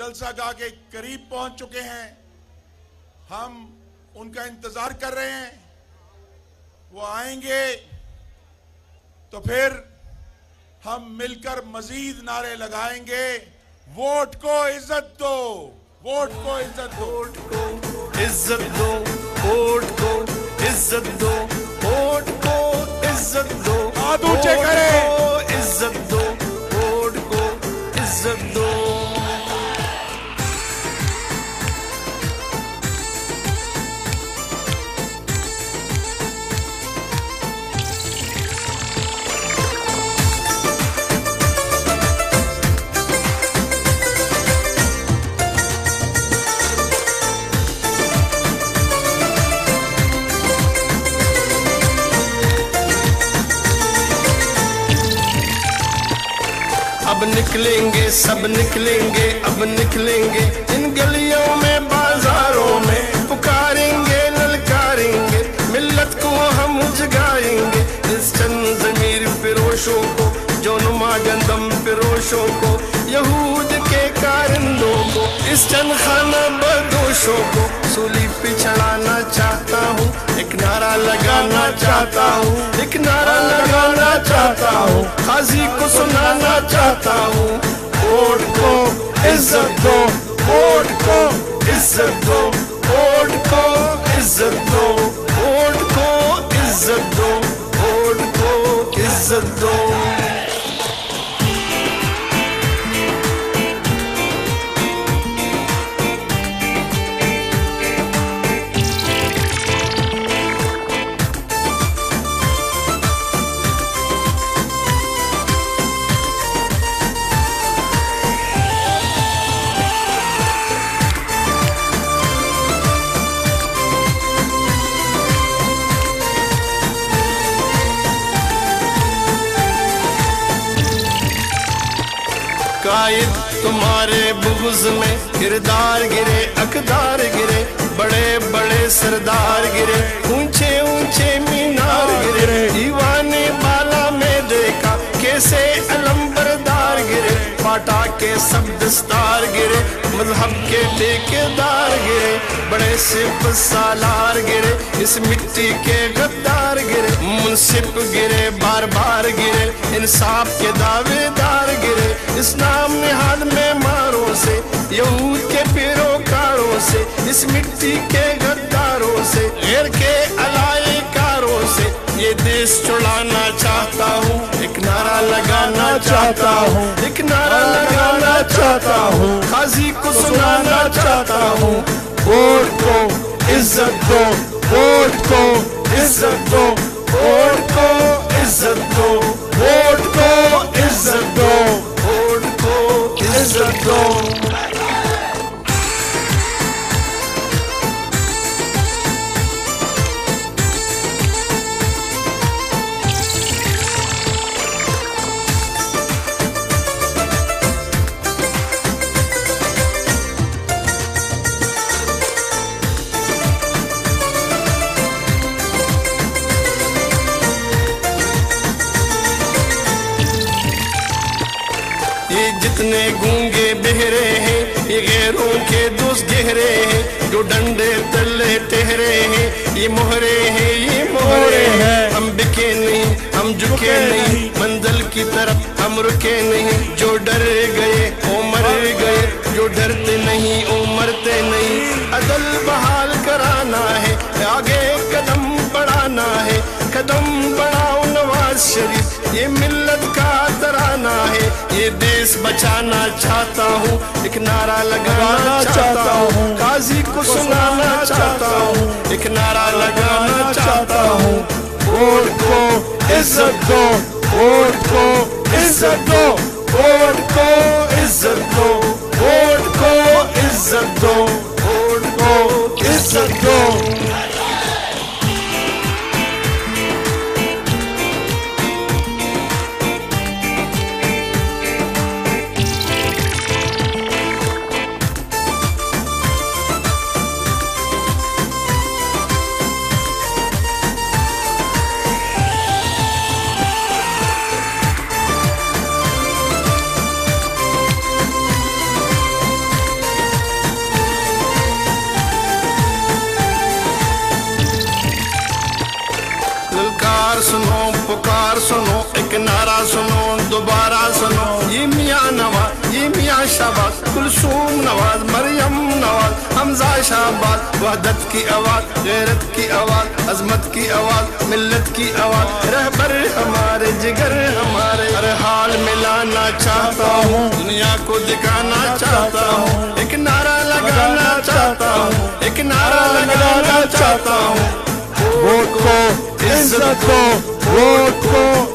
जलसागाह के करीब पहुंच चुके हैं। हम उनका इंतजार कर रहे हैं, वो आएंगे तो फिर हम मिलकर मजीद नारे लगाएंगे। वोट को इज्जत दो, वोट को इज्जत दो, वोट को इज्जत दो, वोट को इज्जत दो, वोट को इज्जत दो, हाथ ऊंचे करें, इज्जत दो, वोट को इज्जत दो। अब निकलेंगे, सब निकलेंगे, अब निकलेंगे इन गलियों में, बाजारों में पुकारेंगे, ललकारेंगे, मिल्लत को हम जगाएंगे। इस चंद ज़मीर फिरोशों को, जो नुमा गंदम फिरोशों को, यहूद के कारिंदों को, इस चंद खाना बदोशों को सूली पे चढ़ाना चाहता हूँ। एक नारा लगाना चाहता हूँ, एक नारा लगाना चाहता हूँ, काजी को सुनाना चाहता हूँ। वोट को इज्जत दो, वोट को इज्जत दो, वोट को इज्जत दो, वोट को इज्जत दो, वोट को इज्जत दो। कायद तुम्हारे बुग़्ज़ में किरदार गिरे, अकदार गिरे, बड़े बड़े सरदार गिरे, ऊंचे ऊंचे मीनार गिरे, दीवाने बाला में देखा कैसे अलंबरदार गिरे, पाटा के सब दस्तार गिरे, मजहब के ठेकेदार गिरे, बड़े सिप सालार गिरे, इस मिट्टी के गद्दार गिरे, मुंसिफ गिरे, बार बार गिरे, इंसाफ के दावेदार गिरे, इस नाम निहाद में मारों से, यहूद के पैरोकारों से, इस मिट्टी के गद्दारों से, गैर के अलायकारों से ये देश छुड़ाना चाहता हूँ। एक नारा लगाना चाहता हूँ, एक नारा लगाना चाहता हूँ, काजी को सुनाना चाहता हूँ। वोट को इज्जत दो, वोट को इज्जत दो, वोट को इज्जत दो, वोट को इज्जत दो, वोट को इज्जत दो। ये जितने गूंगे बहरे हैं, ये गैरों के दोस्त गहरे हैं, जो डंडे तले ठहरे हैं, ये मोहरे हैं, ये मोहरे हैं। हम बिके नहीं, हम झुके नहीं, मंजिल की तरफ हम रुके नहीं, जो डर गए वो मर गए, जो डरते नहीं वो मरते नहीं। अदल बहाल कराना है, आगे कदम बढ़ाना है, कदम बढ़ाओ नवाज शरीफ, ये मिल्लत का तराना है, ये देश बचाना चाहता हूँ। एक नारा लगाना चाहता हूँ, काजी को सुनाना चाहता हूँ, एक नारा लगाना चाहता हूँ। वोट को इज्जत दो, वोट को इज्जत दो, वोट को इज्जत दो, वोट को इज्जत दो, वोट को इज्जत दो। शाहबाज, कुलसूम नवाज, मरियम नवाज, हमजा शाहबाज, वहदत की आवाज, गैरत की आवाज, अजमत की आवाज, मिल्लत की आवाज, रहबर हमारे, जिगर हमारे, हर हाल मिलाना चाहता हूँ, दुनिया को दिखाना चाहता हूँ, एक नारा लगाना चाहता हूँ, एक नारा लगाना चाहता हूँ, वोट को, इज्जत को, वोट को